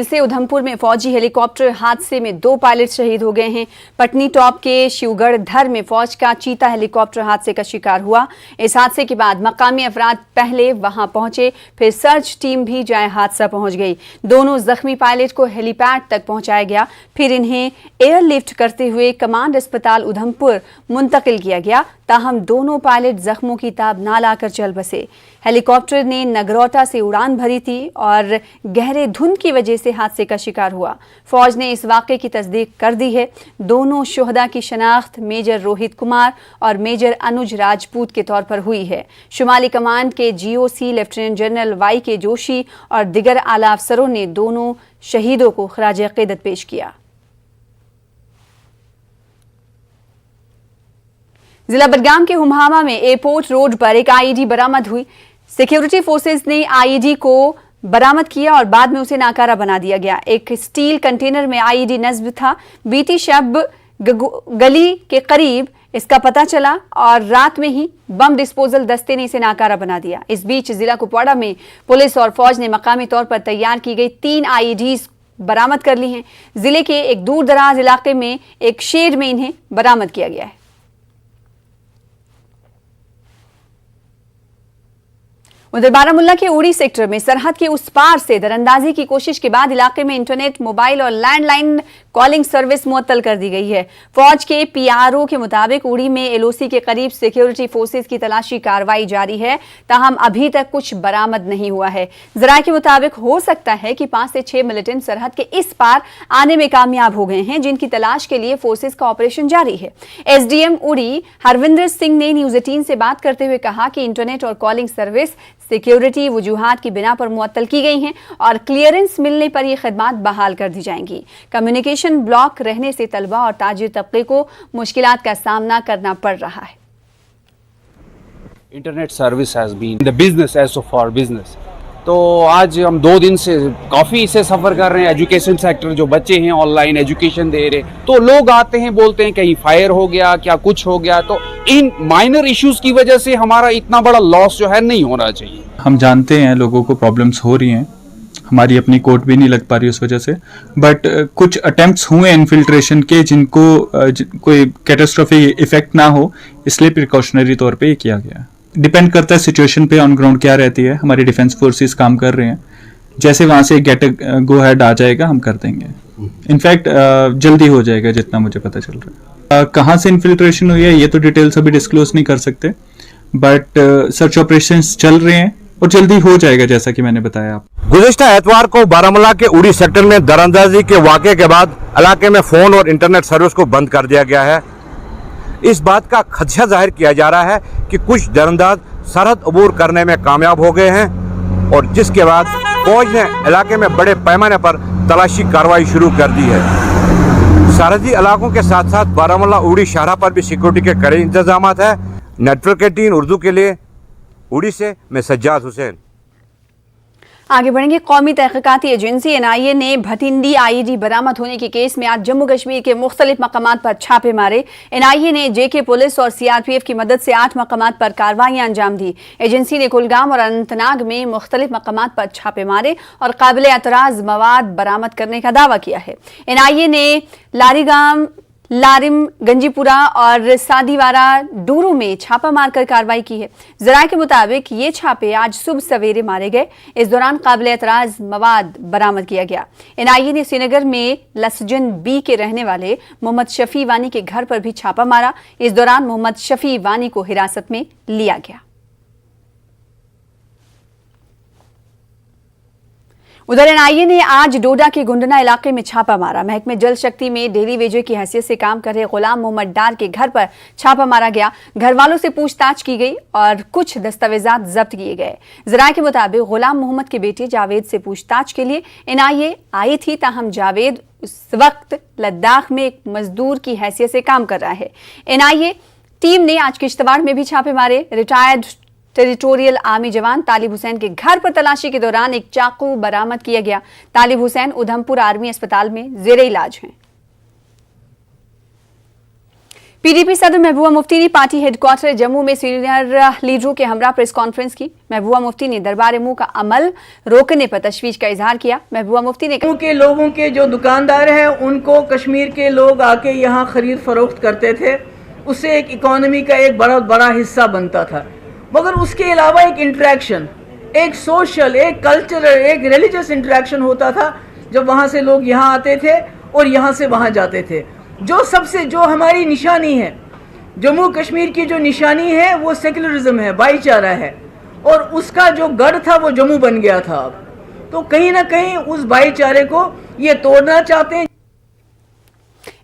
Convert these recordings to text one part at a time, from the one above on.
से उधमपुर में फौजी हेलीकॉप्टर हादसे में 2 पायलट शहीद हो गए हैं। पटनी टॉप के शिवगढ़ धर में फौज का चीता हेलीकॉप्टर हादसे का शिकार हुआ। इस हादसे के बाद मकामी अफराद पहले वहां पहुंचे, फिर सर्च टीम भी जाए हादसा पहुंच गई। दोनों जख्मी पायलट को हेलीपैड तक पहुंचाया गया, फिर इन्हें एयरलिफ्ट करते हुए कमांड अस्पताल उधमपुर मुंतकिल किया गया। ताहम दोनों पायलट जख्मों की ताब ना लाकर चल बसे। हेलीकॉप्टर ने नगरोटा से उड़ान भरी थी और गहरे धुंध की वजह से हादसे का शिकार हुआ। फौज ने इस वाक़े की तस्दीक कर दी है। दोनों शुहदा की शनाख्त मेजर रोहित कुमार और मेजर अनुज राजपूत के तौर पर हुई है। शुमाली कमान के GOC lieutenant general YK Joshi और दिगर आला अफसरों ने दोनों शहीदों को खराज अक़ीदत पेश किया। जिला बडगाम के हुमहामा में एयरपोर्ट रोड पर एक IED बरामद हुई। सिक्योरिटी फोर्सेज ने IED को बरामद किया और बाद में उसे नाकारा बना दिया गया। एक स्टील कंटेनर में IED नस्ब था। बीती शब गली के करीब इसका पता चला और रात में ही बम डिस्पोजल दस्ते ने इसे नाकारा बना दिया। इस बीच जिला कुपवाड़ा में पुलिस और फौज ने मकामी तौर पर तैयार की गई 3 IEDs बरामद कर ली हैं। जिले के एक दूर दराज इलाके में एक शेड में इन्हें बरामद किया गया है। उधर बारामुल्ला के उड़ी सेक्टर में सरहद के उस पार से दरअंदाजी की कोशिश के बाद इलाके में इंटरनेट, मोबाइल और लैंडलाइन कॉलिंग सर्विस मुअत्तल कर दी गई है। फौज के PRO के मुताबिक उड़ी में LOC के करीब सिक्योरिटी फोर्सेज की तलाशी कार्रवाई जारी है, ताहम अभी तक कुछ बरामद नहीं हुआ है। जराये के मुताबिक हो सकता है कि 5 से 6 मिलिटेंट सरहद के इस पार आने में कामयाब हो गए हैं, जिनकी तलाश के लिए फोर्सेज का ऑपरेशन जारी है। SDM उड़ी हरविंदर सिंह ने न्यूज 18 से बात करते हुए कहा कि इंटरनेट और कॉलिंग सर्विस सिक्योरिटी वजूहात की बिना पर मुअत्तल की गई हैं और क्लियरेंस मिलने पर यह खिदमात बहाल कर दी जाएंगी। कम्युनिकेशन ब्लॉक रहने से तलबा और ताजिर तबके को मुश्किलात का सामना करना पड़ रहा है। Internet service has been the business edge for business. तो आज हम 2 दिन से काफ़ी इसे सफ़र कर रहे हैं। एजुकेशन सेक्टर, जो बच्चे हैं ऑनलाइन एजुकेशन दे रहे, तो लोग आते हैं बोलते हैं कहीं फायर हो गया, क्या कुछ हो गया। तो इन माइनर इश्यूज की वजह से हमारा इतना बड़ा लॉस जो है नहीं होना चाहिए। हम जानते हैं लोगों को प्रॉब्लम्स हो रही हैं, हमारी अपनी कोर्ट भी नहीं लग पा रही उस वजह से, बट कुछ अटेम्प्ट्स हुए इन्फिल्ट्रेशन के जिनको कोई कैटास्ट्रोफिक इफेक्ट ना हो, इसलिए प्रिकॉशनरी तौर पे ये किया गया। डिपेंड करता है सिचुएशन पे, ऑन ग्राउंड क्या रहती है। हमारी डिफेंस फोर्सेस काम कर रहे हैं, जैसे वहाँ से गेट गो हेड आ जाएगा हम कर देंगे। इनफैक्ट जल्दी हो जाएगा जितना मुझे पता चल रहा है। कहाँ से इन्फिल्ट्रेशन हुई है ये तो डिटेल्स अभी डिस्क्लोज नहीं कर सकते, बट सर्च ऑपरेशंस चल रहे हैं और जल्दी हो जाएगा जैसा कि मैंने बताया आपको। गुज़िश्ता एतवार को बारामुल्ला के उड़ी सेक्टर में दरअंदाजी के वाक़े के बाद इलाके में फ़ोन और इंटरनेट सर्विस को बंद कर दिया गया है। इस बात का खदशा जाहिर किया जा रहा है कि कुछ दरअंदाज सरहद अबूर करने में कामयाब हो गए हैं और जिसके बाद फौज ने इलाके में बड़े पैमाने पर तलाशी कार्रवाई शुरू कर दी है। सरहदी इलाकों के साथ साथ बारामुल्ला उड़ी शाहरा पर भी सिक्योरिटी के कड़े इंतजाम है। नेटवर्क 18 उर्दू के लिए उड़ी से मैं सज्जाद हुसैन। आगे बढ़ेंगे। कौमी तहकीकाती एजेंसी NIA ने भटिंडी IED बरामद होने के केस में आज जम्मू कश्मीर के मुख्तलिफ मकामात पर छापे मारे। NIA ने JK पुलिस और CRPF की मदद से 8 मकामात पर कार्रवाइयां अंजाम दी। एजेंसी ने कुलगाम और अनंतनाग में मुख्तलिफ मकामात पर छापे मारे और काबिल एतराज़ मवाद बरामद करने का दावा किया है। NIA ने लारीगाम, लारिम, गंजीपुरा और सादीवारा डूरू में छापा मारकर कार्रवाई की है। जराये के मुताबिक ये छापे आज सुबह सवेरे मारे गए। इस दौरान काबिल एतराज मवाद बरामद किया गया। NIA ने श्रीनगर में लसजन B के रहने वाले मोहम्मद शफी वानी के घर पर भी छापा मारा। इस दौरान मोहम्मद शफी वानी को हिरासत में लिया गया। उधर NIA ने आज डोडा के गुंडना इलाके में छापा मारा। महकमे जल शक्ति में डेली वेजर की हैसियत से काम कर रहे गुलाम मोहम्मद डार के घर पर छापा मारा गया। घर वालों से पूछताछ की गई और कुछ दस्तावेजात जब्त किए गए। जराये के मुताबिक गुलाम मोहम्मद के बेटे जावेद से पूछताछ के लिए NIA आई थी, ताहम जावेद उस वक्त लद्दाख में एक मजदूर की हैसियत से काम कर रहा है। NIA टीम ने आज किश्तवाड़ में भी छापे मारे। रिटायर्ड टेरिटोरियल आर्मी जवान तालिब हुसैन के घर पर तलाशी के दौरान एक चाकू बरामद किया गया। तालिब हुसैन उधमपुर आर्मी अस्पताल में जेरे इलाज हैं। पीडीपी सदर महबूबा मुफ्ती ने पार्टी हेडक्वार्टर जम्मू में सीनियर लीडरों के हमरा प्रेस कॉन्फ्रेंस की। महबूबा मुफ्ती ने दरबार मुंह का अमल रोकने पर तशवीश का इजहार किया। महबूबा मुफ्ती ने जम्मू के लोगों के जो दुकानदार हैं उनको कश्मीर के लोग आके यहाँ खरीद फरोख्त करते थे, उससे एक इकोनॉमी का एक बहुत बड़ा हिस्सा बनता था। मगर उसके अलावा एक इंटरेक्शन, एक सोशल, एक कल्चरल, एक रिलीजियस इंटरेक्शन होता था जब वहाँ से लोग यहाँ आते थे और यहाँ से वहाँ जाते थे। जो हमारी निशानी है, जम्मू कश्मीर की जो निशानी है वो सेकुलरिज्म है, भाईचारा है, और उसका जो गढ़ था वो जम्मू बन गया था। अब तो कहीं ना कहीं उस भाईचारे को ये तोड़ना चाहते हैं।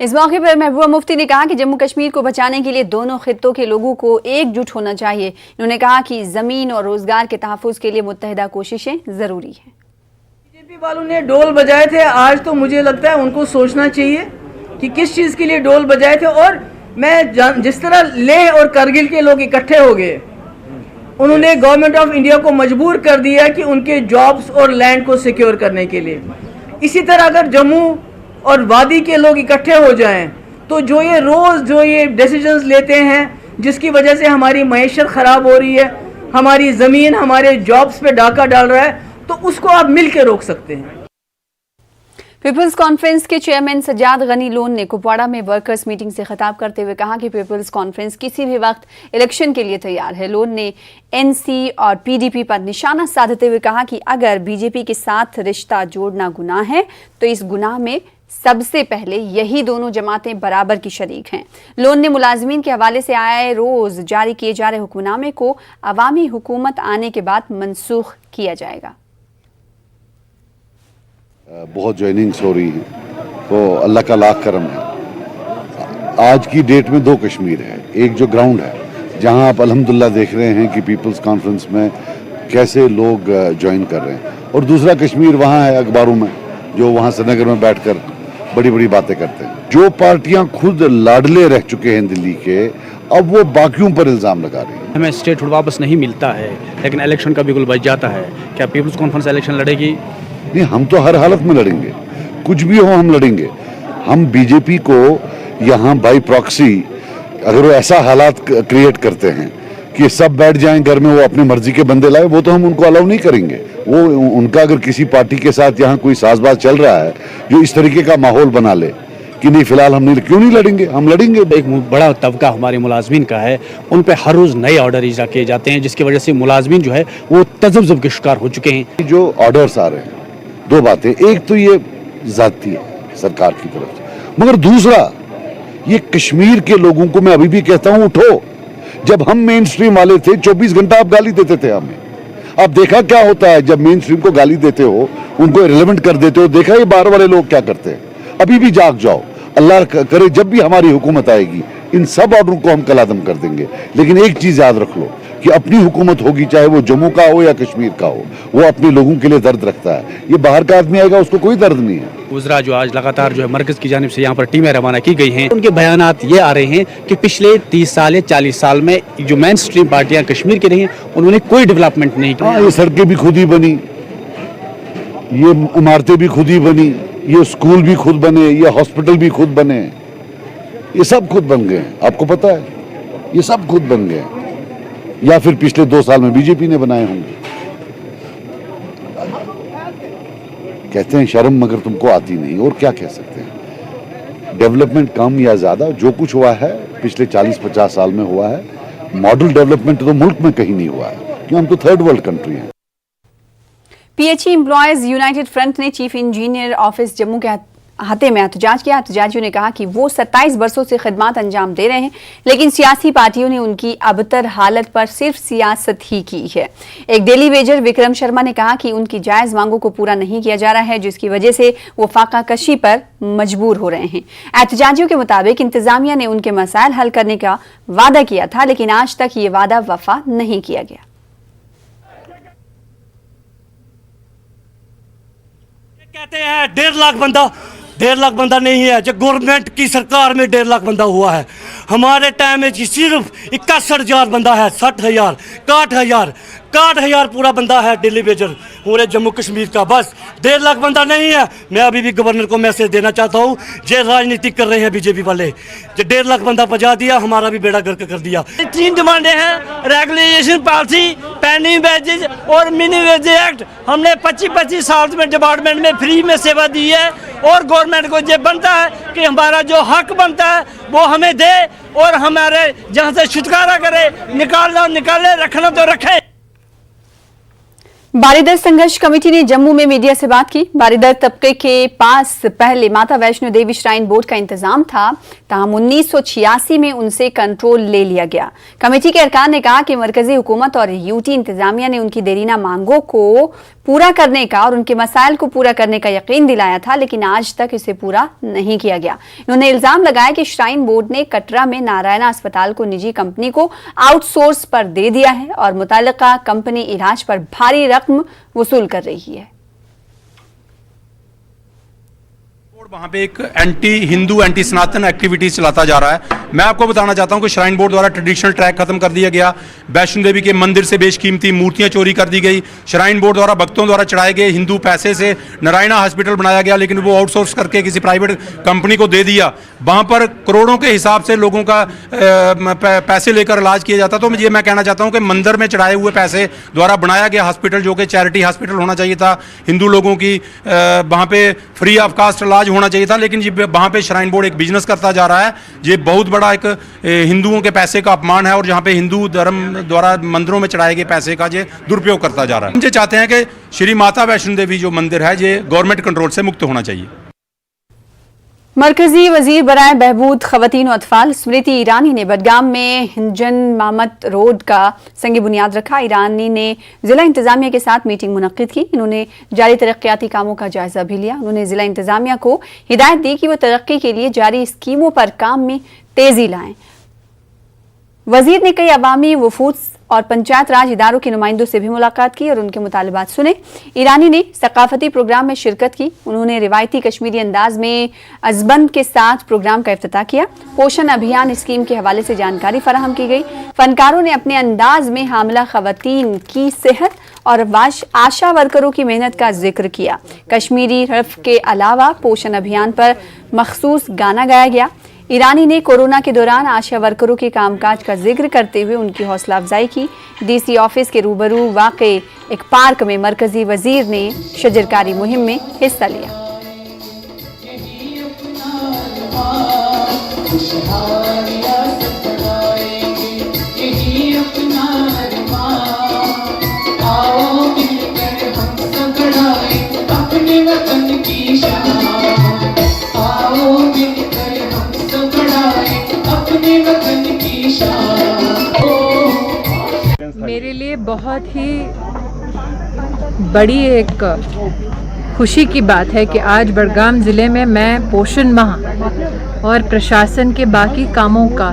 इस मौके पर महबूबा मुफ्ती ने कहा कि जम्मू कश्मीर को बचाने के लिए दोनों खित्तों के लोगों को एकजुट होना चाहिए। उन्होंने कहा कि जमीन और रोजगार के तहफ्फुज के लिए मुत्तहिदा कोशिशें जरूरी हैं। बीजेपी वालों ने डोल बजाए थे, आज तो मुझे लगता है उनको सोचना चाहिए कि किस चीज़ के लिए डोल बजाए थे। और मैं जिस तरह लेह और करगिल के लोग इकट्ठे हो गए, उन्होंने गवर्नमेंट ऑफ इंडिया को मजबूर कर दिया कि उनके जॉब्स और लैंड को सिक्योर करने के लिए। इसी तरह अगर जम्मू और वादी के लोग इकट्ठे हो जाएं तो जो ये डिसीजंस लेते हैं जिसकी वजह से हमारी मईशत ख़राब हो रही है, हमारी ज़मीन, हमारे जॉब्स पे डाका डाल रहा है, तो उसको आप मिल के रोक सकते हैं। पीपल्स कॉन्फ्रेंस के चेयरमैन सज्जाद गनी लोन ने कुपवाड़ा में वर्कर्स मीटिंग से खिताब करते हुए कहा कि पीपल्स कॉन्फ्रेंस किसी भी वक्त इलेक्शन के लिए तैयार है। लोन ने एनसी और पीडीपी पर निशाना साधते हुए कहा कि अगर बीजेपी के साथ रिश्ता जोड़ना गुनाह है तो इस गुनाह में सबसे पहले यही दोनों जमातें बराबर की शरीक हैं। लोन ने मुलाजमीन के हवाले से आए रोज जारी किए जा रहे हुक्मनामे को अवामी हुकूमत आने के बाद मनसूख किया जाएगा। बहुत ज्वाइनिंग्स हो रही हैं तो अल्लाह का लाख करम है। आज की डेट में दो कश्मीर है, एक जो ग्राउंड है जहां आप अल्हम्दुलिल्लाह देख रहे हैं कि पीपल्स कॉन्फ्रेंस में कैसे लोग ज्वाइन कर रहे हैं, और दूसरा कश्मीर वहां है अखबारों में जो वहां श्रीनगर में बैठकर बड़ी बड़ी बातें करते हैं। जो पार्टियां खुद लाडले रह चुके हैं दिल्ली के, अब वो बाकियों पर इल्ज़ाम लगा रही हैं। हमें स्टेटहुड वापस नहीं मिलता है, लेकिन इलेक्शन का बिल्कुल बच जाता है। क्या पीपल्स कॉन्फ्रेंस इलेक्शन लड़ेगी? नहीं, हम तो हर हालत में लड़ेंगे, कुछ भी हो हम लड़ेंगे। हम बीजेपी को यहाँ बाई प्रॉक्सी अगर वो ऐसा हालात क्रिएट करते हैं कि सब बैठ जाएं घर में, वो अपनी मर्जी के बंदे लाए, वो तो हम उनको अलाउ नहीं करेंगे। वो उनका अगर किसी पार्टी के साथ यहाँ कोई साजबाज चल रहा है जो इस तरीके का माहौल बना ले कि नहीं फिलहाल हम नहीं, क्यों नहीं लड़ेंगे? हम लड़ेंगे। एक बड़ा तबका हमारे मुलाजमीन का है, उन पे हर रोज़ नए ऑर्डर इजा किए जाते हैं, जिसकी वजह से मुलाजमीन जो है वो तजब्जुब के शिकार हो चुके हैं। जो ऑर्डर्स आ रहे हैं, दो बातें, एक तो ये जाती है सरकार की तरफ से, मगर दूसरा ये कश्मीर के लोगों को मैं अभी भी कहता हूं उठो। जब हम मेन स्ट्रीम वाले थे 24 घंटा आप गाली देते थे हमें। अब देखा क्या होता है जब मेन स्ट्रीम को गाली देते हो, उनको इरेलेवेंट कर देते हो, देखा ये बाहर वाले लोग क्या करते हैं। अभी भी जाग जाओ, अल्लाह करे जब भी हमारी हुकूमत आएगी इन सब ऑर्डरों को हम कलादम कर देंगे। लेकिन एक चीज याद रख लो कि अपनी हुकूमत होगी, चाहे वो जम्मू का हो या कश्मीर का हो, वो अपने लोगों के लिए दर्द रखता है। ये बाहर का आदमी आएगा उसको कोई दर्द नहीं है। गुजरा जो आज लगातार जो है मरकज की जानिब से यहाँ पर टीमें रवाना की गई हैं, उनके बयानात ये आ रहे हैं कि पिछले 30 साल या 40 साल में जो मेन स्ट्रीम पार्टियां कश्मीर की रही हैं उन्होंने कोई डेवलपमेंट नहीं की। ये सड़कें भी खुद ही बनी, ये इमारतें भी खुद ही बनी, ये स्कूल भी खुद बने, ये हॉस्पिटल भी खुद बने, ये सब खुद बन गए। आपको पता है ये सब खुद बन गए, या फिर पिछले 2 साल में बीजेपी ने बनाए होंगे। कहते हैं शर्म मगर तुमको आती नहीं, और क्या कह सकते हैं। डेवलपमेंट कम या ज्यादा जो कुछ हुआ है पिछले 40-50 साल में हुआ है। मॉडल डेवलपमेंट तो मुल्क में कहीं नहीं हुआ है, क्योंकि हम तो थर्ड वर्ल्ड कंट्री हैं। पीएचई एम्प्लॉयज यूनाइटेड फ्रंट ने चीफ इंजीनियर ऑफिस जम्मू के अहाते में एहतजाज किया। एहतजाजियों ने कहा कि वो 27 वर्षों से खिदमत अंजाम दे रहे हैं, लेकिन सियासी पार्टियों ने उनकी अबतर हालत पर सिर्फ सियासत ही की है। एक डेली वेजर विक्रम शर्मा ने कहा कि उनकी जायज मांगों को पूरा नहीं किया जा रहा है, जिसकी वजह से वो फाका कशी पर मजबूर हो रहे हैं। एहतजाजियों के मुताबिक इंतजामिया ने उनके मसाइल हल करने का वादा किया था, लेकिन आज तक ये वादा वफा नहीं किया गया। कहते हैं 1.5 लाख बंदा नहीं है, जो गवर्नमेंट की सरकार में 1.5 लाख बंदा हुआ है। हमारे टाइम में सिर्फ 61,000 बंदा है, 60,000, 61,000 61,000 पूरा बंदा है दिल्ली मेजर पूरे जम्मू कश्मीर का, बस 1.5 लाख बंदा नहीं है। मैं अभी भी गवर्नर को मैसेज देना चाहता हूँ, जो राजनीति कर रहे हैं बीजेपी वाले, जो 1.5 लाख बंदा पहुँचा दिया, हमारा भी बेड़ा गर्क कर दिया। 3 डिमांडें हैं, रेगुलेशन पॉलिसी, पेंडिंग वेजेज और मिनी वेज एक्ट। हमने 25-25 साल में डिपार्टमेंट में फ्री में सेवा दी है और गवर्नमेंट को ये बनता है कि हमारा जो हक बनता है वो हमें दे और हमारे जहाँ से छुटकारा करे, निकालना निकाले, रखना तो रखे। बारीदर संघर्ष कमेटी ने जम्मू में मीडिया से बात की। बारीदर तबके के पास पहले माता वैष्णो देवी श्राइन बोर्ड का इंतजाम था, ताहम 1986 में उनसे कंट्रोल ले लिया गया। कमेटी के अरकान ने कहा कि मरकजी हुकूमत और यूटी इंतजामिया ने उनकी देरीना मांगों को पूरा करने का और उनके मसाइल को पूरा करने का यकीन दिलाया था, लेकिन आज तक इसे पूरा नहीं किया गया। उन्होंने इल्जाम लगाया कि श्राइन बोर्ड ने कटरा में नारायणा अस्पताल को निजी कंपनी को आउटसोर्स पर दे दिया है और मुताल्लिका कंपनी इलाज पर भारी रकम वसूल कर रही है। वहाँ पे एक एंटी हिंदू एंटी सनातन एक्टिविटीज चलाता जा रहा है। मैं आपको बताना चाहता हूँ कि श्राइन बोर्ड द्वारा ट्रेडिशनल ट्रैक खत्म कर दिया गया, वैष्णो देवी के मंदिर से बेशकीमती मूर्तियां चोरी कर दी गई, श्राइन बोर्ड द्वारा भक्तों द्वारा चढ़ाए गए हिंदू पैसे से नारायणा हॉस्पिटल बनाया गया, लेकिन वो आउटसोर्स करके किसी प्राइवेट कंपनी को दे दिया। वहाँ पर करोड़ों के हिसाब से लोगों का पैसे लेकर इलाज किया जाता। तो ये मैं कहना चाहता हूँ कि मंदिर में चढ़ाए हुए पैसे द्वारा बनाया गया हॉस्पिटल, जो कि चैरिटी हॉस्पिटल होना चाहिए था, हिंदू लोगों की वहाँ पे फ्री ऑफ कास्ट इलाज होना चाहिए था, लेकिन वहाँ पे श्राइन बोर्ड एक बिजनेस करता जा रहा है। ये बहुत बड़ा एक हिंदुओं के पैसे का अपमान है और जहाँ पे हिंदू धर्म द्वारा मंदिरों में चढ़ाए गए पैसे का ये दुरुपयोग करता जा रहा है। हम ये चाहते हैं कि श्री माता वैष्णो देवी जो मंदिर है ये गवर्नमेंट कंट्रोल से मुक्त होना चाहिए। मरकजी वजीर बराए बहबूद खवातीन और अतफाल स्मृति ईरानी ने बडगाम में हिंजन मामत रोड का संग बुनियाद रखा। ईरानी ने जिला इंतजामिया के साथ मीटिंग मुनक्किद की। उन्होंने जारी तरक्याती कामों का जायजा भी लिया। उन्होंने जिला इंतजामिया को हिदायत दी कि वो तरक्की के लिए जारी स्कीमों पर काम में तेजी लाएं। वजीर ने कई अवामी वफूद और पंचायत राज इदारों के नुमाइंदों से भी मुलाकात की और उनके मुतालबात सुने। ईरानी ने सकाफती प्रोग्राम में शिरकत की। उन्होंने रिवायती कश्मीरी अंदाज में अजबंद के साथ प्रोग्राम का इफ्तिताह किया। पोषण अभियान स्कीम के हवाले से जानकारी फराहम की गई। फनकारों ने अपने अंदाज में हामिला खवातीन की सेहत और आशा वर्करों की मेहनत का जिक्र किया। कश्मीरी रफ के अलावा पोषण अभियान पर मखसूस गाना गाया गया। ईरानी ने कोरोना के दौरान आशा वर्करों के कामकाज का जिक्र करते हुए उनकी हौसला अफजाई की। डीसी ऑफिस के रूबरू वाक़े एक पार्क में मरकजी वजीर ने शजरकारी मुहिम में हिस्सा लिया। मेरे लिए बहुत ही बड़ी एक खुशी की बात है कि आज बडगाम ज़िले में मैं पोषण माह और प्रशासन के बाकी कामों का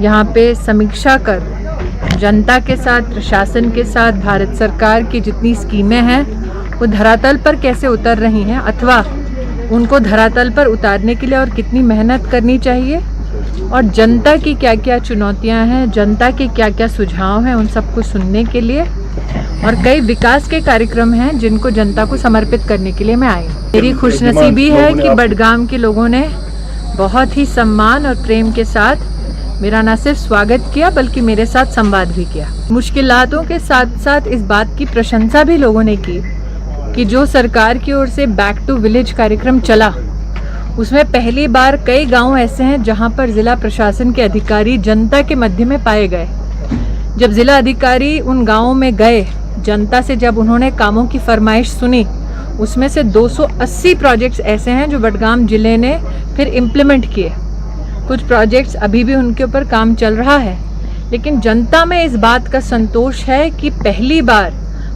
यहाँ पे समीक्षा कर जनता के साथ, प्रशासन के साथ भारत सरकार की जितनी स्कीमें हैं वो धरातल पर कैसे उतर रही हैं अथवा उनको धरातल पर उतारने के लिए और कितनी मेहनत करनी चाहिए और जनता की क्या क्या चुनौतियां हैं, जनता के क्या क्या सुझाव हैं, उन सबको सुनने के लिए और कई विकास के कार्यक्रम हैं जिनको जनता को समर्पित करने के लिए मैं आई। मेरी खुशनसीबी है कि बडगाम के लोगों ने बहुत ही सम्मान और प्रेम के साथ मेरा न सिर्फ स्वागत किया बल्कि मेरे साथ संवाद भी किया। मुश्किलातों के साथ साथ इस बात की प्रशंसा भी लोगों ने की कि जो सरकार की ओर से बैक टू विलेज कार्यक्रम चला उसमें पहली बार कई गांव ऐसे हैं जहां पर जिला प्रशासन के अधिकारी जनता के मध्य में पाए गए। जब जिला अधिकारी उन गांवों में गए, जनता से जब उन्होंने कामों की फरमाइश सुनी, उसमें से 280 प्रोजेक्ट्स ऐसे हैं जो बडगाम जिले ने फिर इम्प्लीमेंट किए। कुछ प्रोजेक्ट्स अभी भी उनके ऊपर काम चल रहा है, लेकिन जनता में इस बात का संतोष है कि पहली बार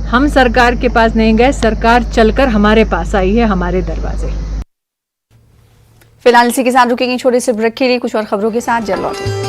हम सरकार के पास नहीं गए, सरकार चलकर हमारे पास आई है, हमारे दरवाजे। फिलहाल इसी के साथ रुकेंगे छोटे से ब्रेक के लिए। कुछ और खबरों के साथ जल्द लौटेंगे।